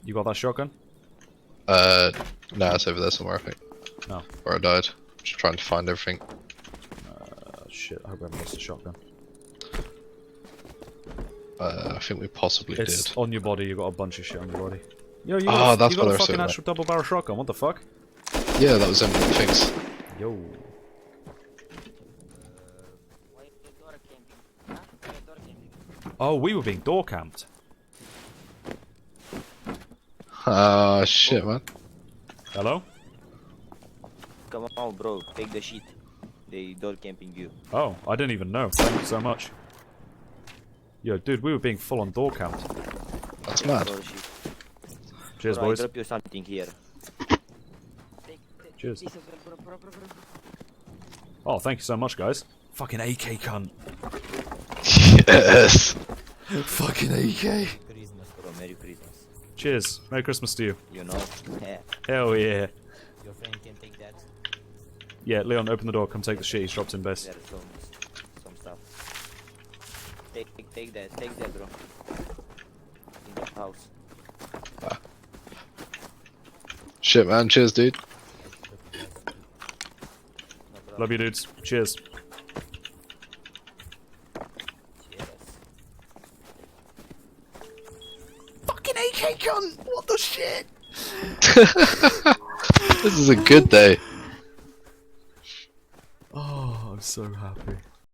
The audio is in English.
You got that shotgun? Nah, it's over there somewhere, I think. Oh. Where I died. Just trying to find everything. Shit, I hope I haven't lost the shotgun. I think we possibly It's did. on your body, you got a bunch of shit on your body. Yo, you Oh, got, that's you what got I a was fucking saying, actual double barrel shotgun, what the fuck? Yeah, that was them things. Yo. Why the door camping? Huh? Why the door camping? Oh, we were being door camped. Ah, shit, man. Hello? Come on, bro. Take the shit. They door camping you. Oh, I didn't even know. Thank you so much. Yo, dude, we were being full on door camped. That's mad. Door shit. Cheers, Bro, I boys. drop you something here. Cheers. Oh, thank you so much, guys. Fucking AK cunt. Yes. Fucking AK. Christmas, bro. Merry Christmas. Cheers. Merry Christmas to you. You know? Hell yeah. Your friend can take that. Yeah, Leon, open the door. Come take the shit. He's dropped in base. There's some stuff. Take that. Take that, bro. In the house. Shit, man. Cheers, dude. No problem. Love you, dudes. Cheers. Cheers. Fucking AK cunt! What the shit? This is a good day. Oh, I'm so happy.